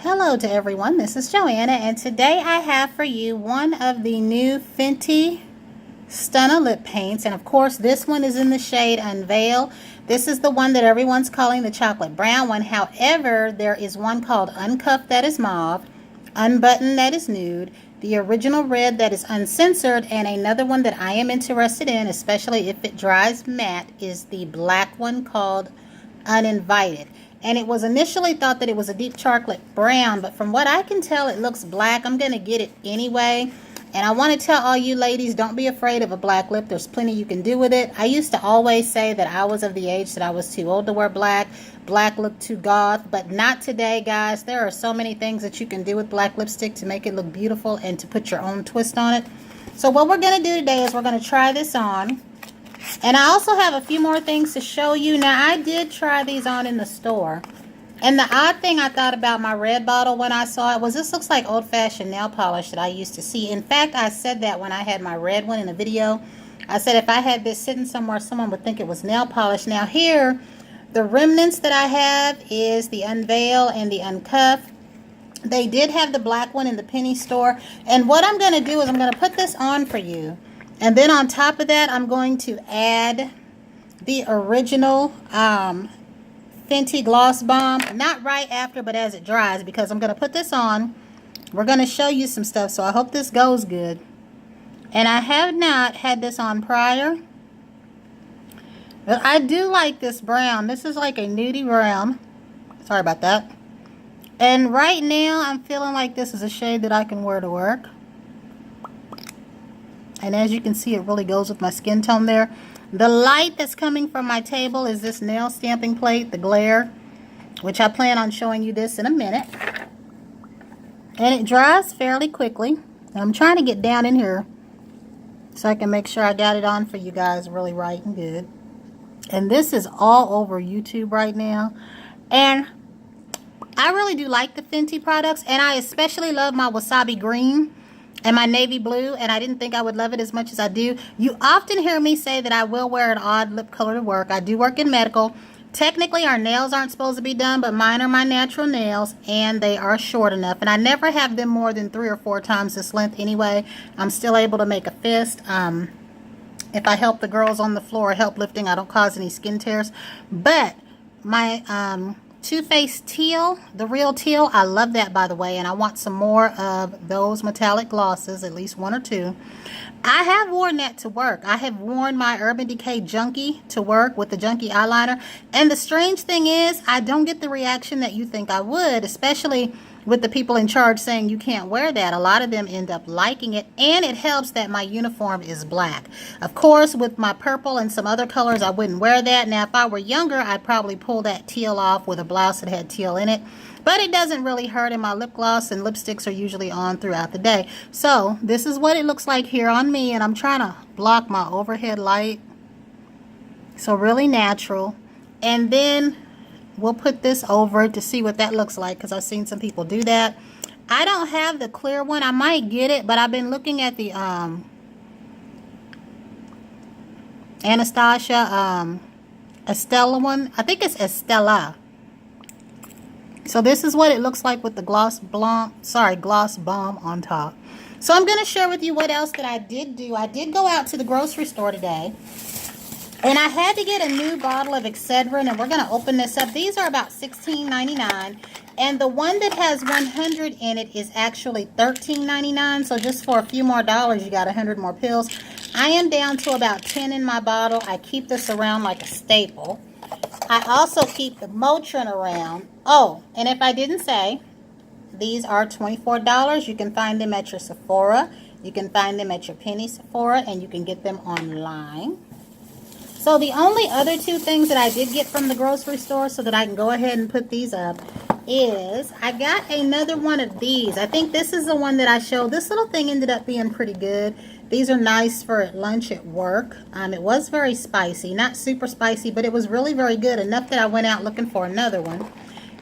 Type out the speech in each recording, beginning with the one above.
Hello to everyone, this is Joanna, and today I have for you one of the new Fenty Stunna lip paints. And of course this one is in the shade Unveil. This is the one that everyone's calling the chocolate brown one. However, there is one called Uncuffed that is mauve, Unbuttoned that is nude, the original red that is uncensored, and another one that I am interested in, especially if it dries matte, is the black one called Uninvited. And it was initially thought that it was a deep chocolate brown, but from what I can tell, it looks black. I'm going to get it anyway. And I want to tell all you ladies, don't be afraid of a black lip. There's plenty you can do with it. I used to always say that I was of the age that I was too old to wear black. Black looked too goth, but not today, guys. There are so many things that you can do with black lipstick to make it look beautiful and to put your own twist on it. So what we're going to do today is we're going to try this on. And I also have a few more things to show you. Now, I did try these on in the store. And the odd thing I thought about my red bottle when I saw it was this looks like old-fashioned nail polish that I used to see. In fact, I said that when I had my red one in a video. I said if I had this sitting somewhere, someone would think it was nail polish. Now here, the remnants that I have is the Unveil and the Uncuffed. They did have the black one in the penny store. And what I'm going to do is I'm going to put this on for you. And then on top of that, I'm going to add the original Fenty Gloss Bomb. Not right after, but as it dries, because I'm going to put this on. We're going to show you some stuff, so I hope this goes good. And I have not had this on prior. But I do like this brown. This is like a nudie brown. Sorry about that. And right now, I'm feeling like this is a shade that I can wear to work. And as you can see, it really goes with my skin tone there. The light that's coming from my table is this nail stamping plate, the glare, which I plan on showing you this in a minute. And it dries fairly quickly. And I'm trying to get down in here so I can make sure I got it on for you guys really right and good. And this is all over YouTube right now. And I really do like the Fenty products, and I especially love my wasabi green and my navy blue, and I didn't think I would love it as much as I do. You often hear me say that I will wear an odd lip color to work. I do work in medical. Technically, our nails aren't supposed to be done, but mine are my natural nails, and they are short enough. And I never have them more than 3 or 4 times this length anyway. I'm still able to make a fist. If I help the girls on the floor, help lifting, I don't cause any skin tears. But my Too Faced Teal, the real teal, I love that, by the way, and I want some more of those metallic glosses, at least 1 or 2. I have worn that to work. I have worn my Urban Decay Junkie to work with the Junkie eyeliner, and the strange thing is I don't get the reaction that you think I would, especially with the people in charge saying you can't wear that. A lot of them end up liking it, and it helps that my uniform is black. Of course, with my purple and some other colors, I wouldn't wear that. Now, if I were younger, I'd probably pull that teal off with a blouse that had teal in it. But it doesn't really hurt, and my lip gloss and lipsticks are usually on throughout the day. So, this is what it looks like here on me, and I'm trying to block my overhead light. So, really natural. And then we'll put this over to see what that looks like, because I've seen some people do that. I don't have the clear one. I might get it, but I've been looking at the Anastasia Estella one. I think it's Estella. So this is what it looks like with the gloss bomb on top. So I'm going to share with you what else that I did do. I did go out to the grocery store today, and I had to get a new bottle of Excedrin, and we're going to open this up. These are about $16.99, and the one that has 100 in it is actually $13.99. So just for a few more dollars, you got 100 more pills. I am down to about 10 in my bottle. I keep this around like a staple. I also keep the Motrin around. Oh, and if I didn't say, these are $24. You can find them at your Sephora. You can find them at your Penny Sephora, and you can get them online. So the only other 2 things that I did get from the grocery store so that I can go ahead and put these up is I got another one of these. I think this is the one that I showed. This little thing ended up being pretty good. These are nice for lunch at work. It was very spicy. Not super spicy, but it was really very good. Enough that I went out looking for another one.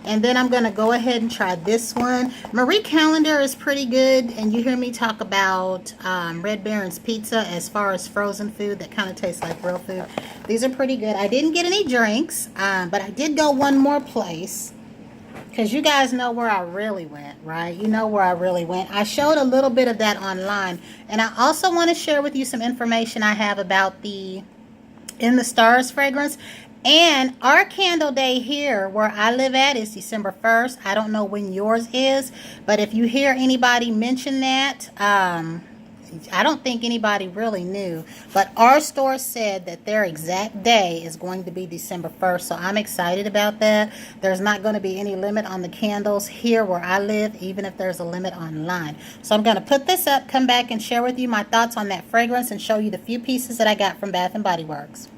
And then I'm going to go ahead and try this one. Marie Callender is pretty good. And you hear me talk about Red Baron's Pizza as far as frozen food that kind of tastes like real food. These are pretty good. I didn't get any drinks, but I did go one more place. because you guys know where I really went, right? You know where I really went. I showed a little bit of that online, and I also want to share with you some information I have about the In the Stars fragrance. And our candle day here where I live at is December 1st. I don't know when yours is, but if you hear anybody mention that, I don't think anybody really knew, but our store said that their exact day is going to be December 1st, so I'm excited about that. There's not going to be any limit on the candles here where I live, even if there's a limit online. So I'm going to put this up, come back and share with you my thoughts on that fragrance and show you the few pieces that I got from Bath & Body Works.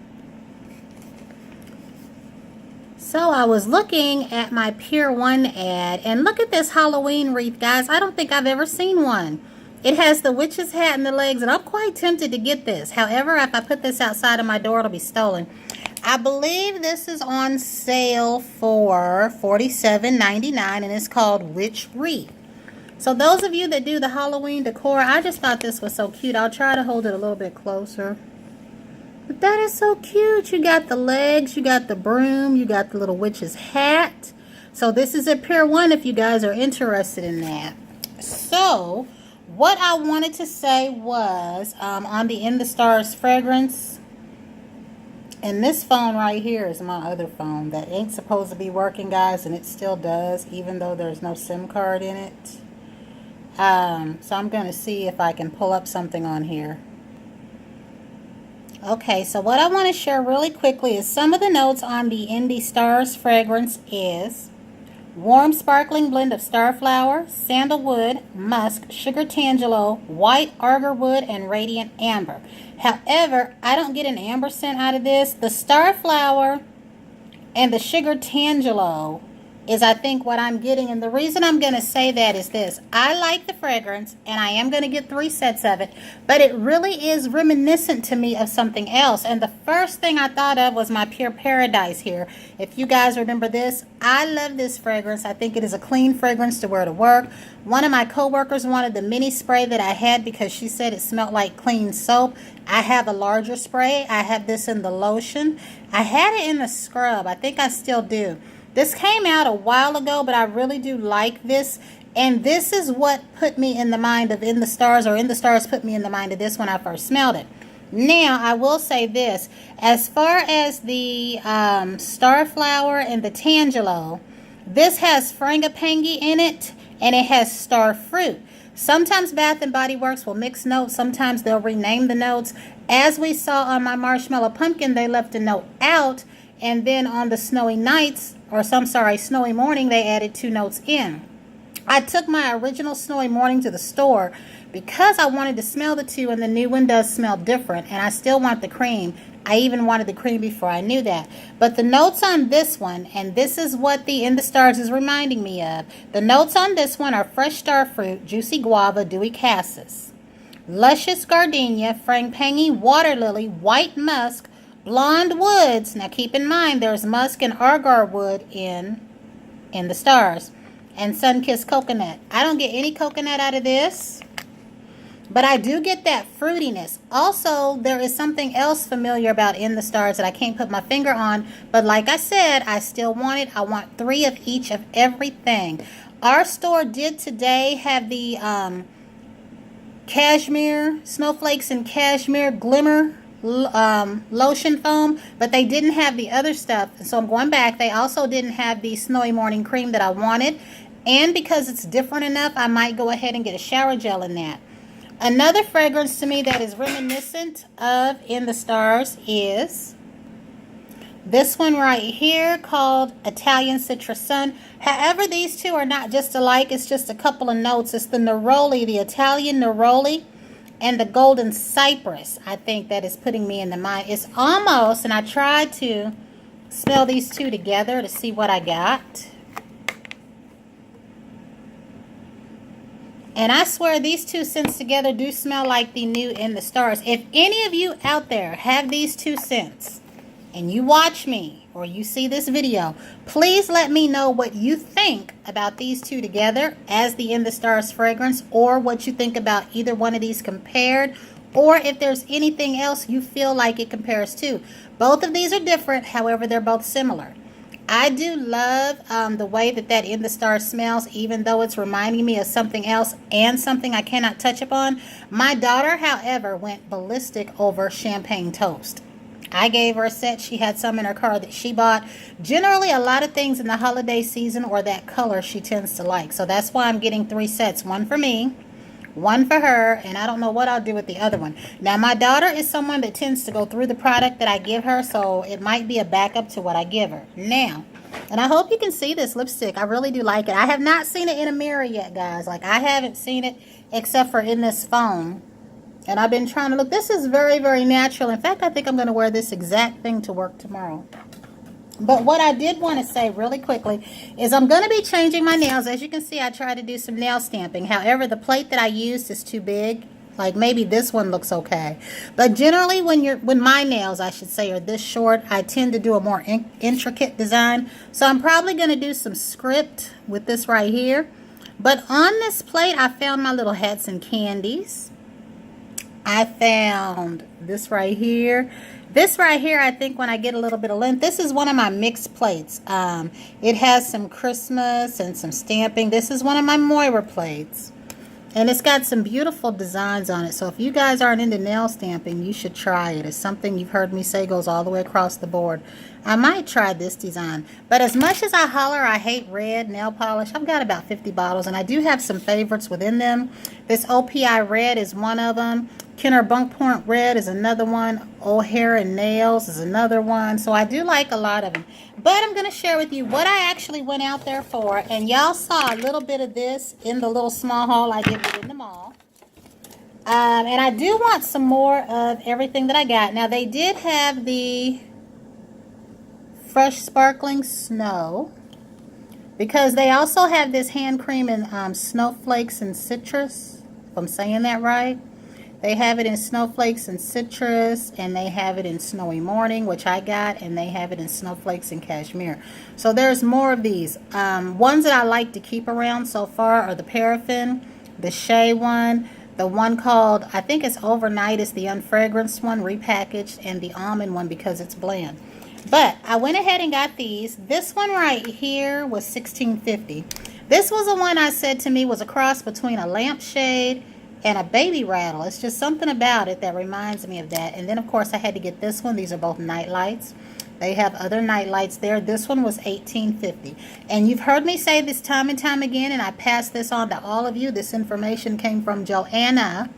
So I was looking at my Pier 1 ad, and look at this Halloween wreath, guys. I don't think I've ever seen one. It has the witch's hat and the legs, and I'm quite tempted to get this. However, if I put this outside of my door, it'll be stolen. I believe this is on sale for $47.99, and it's called Witch Wreath. So those of you that do the Halloween decor, I just thought this was so cute. I'll try to hold it a little bit closer. But that is so cute. You got the legs, you got the broom, you got the little witch's hat. So this is at Pier 1 if you guys are interested in that. So what I wanted to say was on the In the Stars fragrance, and this phone right here is my other phone that ain't supposed to be working, guys, and it still does, even though there's no SIM card in it. So I'm going to see if I can pull up something on here. Okay, so what I want to share really quickly is some of the notes on the In the Stars fragrance is warm sparkling blend of starflower, sandalwood, musk, sugar tangelo, white agarwood, and radiant amber. However, I don't get an amber scent out of this. The starflower and the sugar tangelo is, I think, what I'm getting. And the reason I'm going to say that is this. I like the fragrance, and I am going to get 3 sets of it, but it really is reminiscent to me of something else. And the first thing I thought of was my Pure Paradise here. If you guys remember this, I love this fragrance. I think it is a clean fragrance to wear to work. One of my coworkers wanted the mini spray that I had because she said it smelled like clean soap. I have a larger spray. I have this in the lotion. I had it in the scrub. I think I still do. This came out a while ago, but I really do like this. And this is what put me in the mind of In the Stars, or In the Stars put me in the mind of this when I first smelled it. Now, I will say this. As far as the Starflower and the Tangelo, this has Frangipani in it, and it has Star Fruit. Sometimes Bath & Body Works will mix notes. Sometimes they'll rename the notes. As we saw on my Marshmallow Pumpkin, they left a note out. And then on the Snowy Nights, Snowy Morning, they added 2 notes in. I took my original Snowy Morning to the store because I wanted to smell the 2, and the new one does smell different, and I still want the cream. I even wanted the cream before I knew that. But the notes on this one, and this is what the In the Stars is reminding me of, the notes on this one are fresh star fruit, juicy guava, dewy cassis, luscious gardenia, frangipani, water lily, white musk, blonde woods. Now keep in mind there's musk and agar wood in the Stars, and sun-kissed coconut. I don't get any coconut out of this, but I do get that fruitiness. Also, there is something else familiar about In the Stars that I can't put my finger on, but like I said, I still want it. I want 3 of each of everything. Our store did today have the cashmere snowflakes and cashmere glimmer lotion foam, but they didn't have the other stuff, so I'm going back. They also didn't have the Snowy Morning cream that I wanted, and because it's different enough, I might go ahead and get a shower gel in that. Another fragrance to me that is reminiscent of In the Stars is this one right here called Italian Citrus Sun. However, these two are not just alike. It's just a couple of notes. It's the Neroli, the Italian Neroli, and the Golden Cypress, I think, that is putting me in the mind. It's almost, and I tried to smell these two together to see what I got. And I swear these 2 scents together do smell like the new In the Stars. If any of you out there have these 2 scents, and you watch me, or you see this video, please let me know what you think about these 2 together as the In the Stars fragrance, or what you think about either one of these compared, or if there's anything else you feel like it compares to. Both of these are different, however, they're both similar. I do love the way that In the Stars smells, even though it's reminding me of something else and something I cannot touch upon. My daughter, however, went ballistic over champagne toast. I gave her a set. She had some in her car that she bought. Generally, a lot of things in the holiday season or that color she tends to like. So that's why I'm getting 3 sets. One for me, one for her, and I don't know what I'll do with the other one. Now, my daughter is someone that tends to go through the product that I give her, so it might be a backup to what I give her. Now, and I hope you can see this lipstick. I really do like it. I have not seen it in a mirror yet, guys. Like, I haven't seen it except for in this phone. And I've been trying to look. This is very, very natural. In fact, I think I'm going to wear this exact thing to work tomorrow. But what I did want to say really quickly is I'm going to be changing my nails. As you can see, I tried to do some nail stamping. However, the plate that I used is too big. Like, maybe this one looks okay. But generally, when my nails, I should say, are this short, I tend to do a more intricate design. So I'm probably going to do some script with this right here. But on this plate, I found my little hats and candies. I found this right here. This right here, I think when I get a little bit of length, this is one of my mixed plates. It has some Christmas and some stamping. This is one of my Moira plates. And it's got some beautiful designs on it. So if you guys aren't into nail stamping, you should try it. It's something you've heard me say goes all the way across the board. I might try this design. But as much as I holler I hate red nail polish, I've got about 50 bottles. And I do have some favorites within them. This OPI red is one of them. Kenner Bunk Point Red is another one. O'Hare and Nails is another one. So I do like a lot of them. But I'm going to share with you what I actually went out there for. And y'all saw a little bit of this in the little small haul I did within the mall. And I do want some more of everything that I got. Now, they did have the Fresh Sparkling Snow. Because they also have this hand cream in Snowflakes and Citrus. If I'm saying that right. They have it in Snowflakes and Citrus, and they have it in Snowy Morning, which I got, and they have it in Snowflakes and Cashmere. So there's more of these. Ones that I like to keep around so far are the Paraffin, the Shea one, the one called, I think it's Overnight, is the unfragranced one, repackaged, and the almond one because it's bland. But I went ahead and got these. This one right here was $16.50. This was the one I said to me was a cross between a lampshade and a baby rattle. It's just something about it that reminds me of that. And then, of course, I had to get this one. These are both night lights. They have other night lights there. This one was $18.50. And you've heard me say this time and time again, and I pass this on to all of you. This information came from Joanna.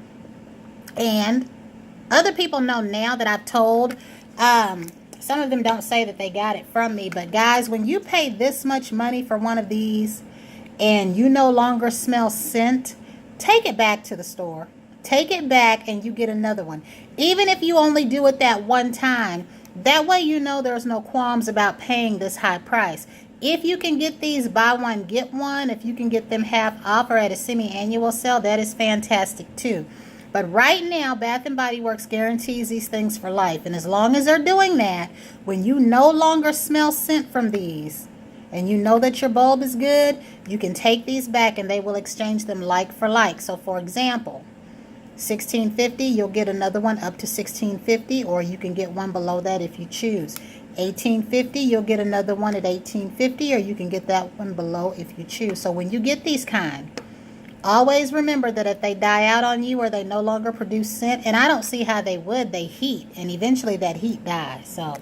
And other people know now that I've told. Some of them don't say that they got it from me. But, guys, when you pay this much money for one of these and you no longer smell scent, take it back to the store. Take it back and you get another one. Even if you only do it that one time, that way you know there's no qualms about paying this high price. If you can get these buy one, get one, if you can get them half off or at a semi-annual sale, that is fantastic too. But right now, Bath & Body Works guarantees these things for life. And as long as they're doing that, when you no longer smell scent from these, and you know that your bulb is good, you can take these back and they will exchange them like for like. So for example, $16.50, you'll get another one up to $16.50, or you can get one below that if you choose. $18.50, you'll get another one at $18.50, or you can get that one below if you choose. So when you get these kind, always remember that if they die out on you or they no longer produce scent, and I don't see how they would, they heat, and eventually that heat dies. So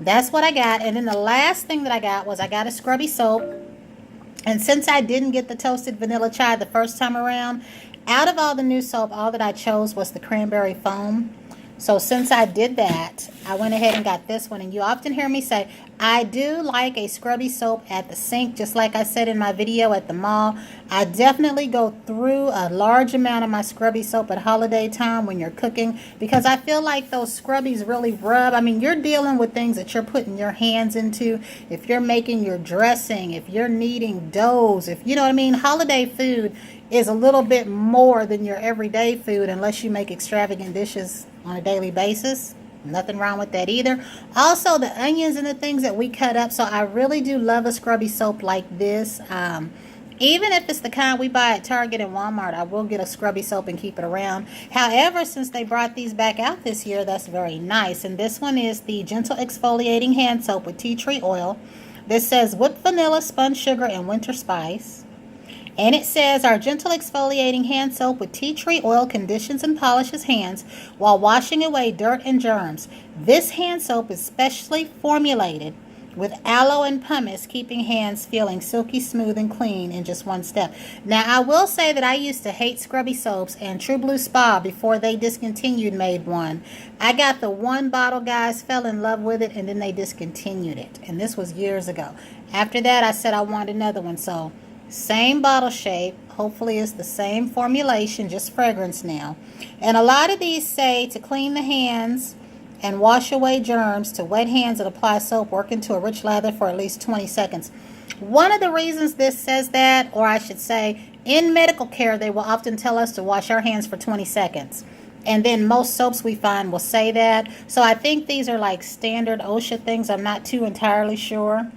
that's what I got. And then the last thing that I got was I got a scrubby soap. And since I didn't get the toasted vanilla chai the first time around, out of all the new soap, all that I chose was the cranberry foam. So since I did that, I went ahead and got this one. And you often hear me say, I do like a scrubby soap at the sink, just like I said in my video at the mall. I definitely go through a large amount of my scrubby soap at holiday time when you're cooking, because I feel like those scrubbies really rub. I mean, you're dealing with things that you're putting your hands into. If you're making your dressing, if you're kneading doughs, if you know what I mean, holiday food is a little bit more than your everyday food unless you make extravagant dishes on a daily basis. Nothing wrong with that either. Also, the onions and the things that we cut up. So I really do love a scrubby soap like this. Even if it's the kind we buy at Target and Walmart, I will get a scrubby soap and keep it around. However, since they brought these back out this year, that's very nice. And this one is the Gentle Exfoliating Hand Soap with Tea Tree Oil. This says whipped vanilla, spun sugar, and winter spice. And it says our gentle exfoliating hand soap with tea tree oil conditions and polishes hands while washing away dirt and germs. This hand soap is specially formulated with aloe and pumice, keeping hands feeling silky smooth and clean in just one step. Now, I will say that I used to hate scrubby soaps, and True Blue Spa, before they discontinued, made one. I got the one bottle, guys, fell in love with it, and then they discontinued it. And this was years ago. After that, I said I wanted another one. So, same bottle shape. Hopefully it's the same formulation, just fragrance now. And a lot of these say to clean the hands and wash away germs, to wet hands and apply soap, work into a rich lather for at least 20 seconds. One of the reasons this says that, or I should say, in medical care, they will often tell us to wash our hands for 20 seconds. And then most soaps we find will say that. So I think these are like standard OSHA things. I'm not too entirely sure.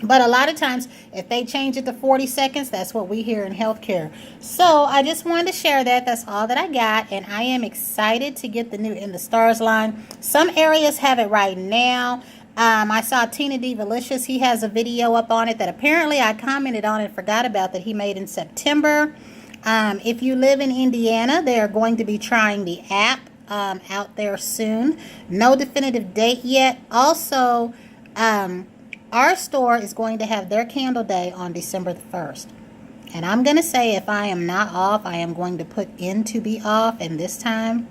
But a lot of times, if they change it to 40 seconds, that's what we hear in healthcare. So I just wanted to share that. That's all that I got. And I am excited to get the new In the Stars line. Some areas have it right now. I saw Tina Divalicious. He has a video up on it that apparently I commented on and forgot about, that he made in September. If you live in Indiana, they are going to be trying the app out there soon. No definitive date yet. Also, our store is going to have their candle day on December the 1st. And I'm going to say, if I am not off, I am going to put in to be off. And this time,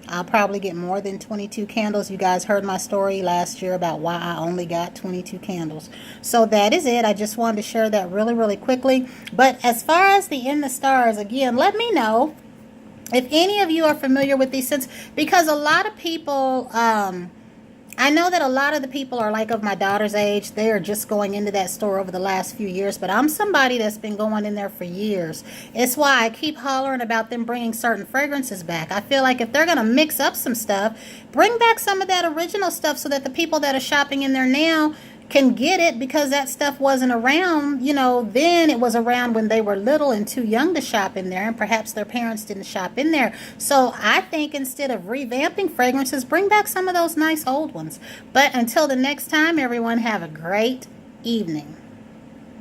I'll probably get more than 22 candles. You guys heard my story last year about why I only got 22 candles. So that is it. I just wanted to share that really, really quickly. But as far as the In the Stars, again, let me know if any of you are familiar with these scents. Because a lot of people... I know that a lot of the people are like of my daughter's age. They are just going into that store over the last few years. But I'm somebody that's been going in there for years. It's why I keep hollering about them bringing certain fragrances back. I feel like if they're going to mix up some stuff, bring back some of that original stuff so that the people that are shopping in there now can get it, because that stuff wasn't around, you know, then. It was around when they were little and too young to shop in there, and perhaps their parents didn't shop in there. So I think instead of revamping fragrances, bring back some of those nice old ones. But until the next time, everyone, have a great evening.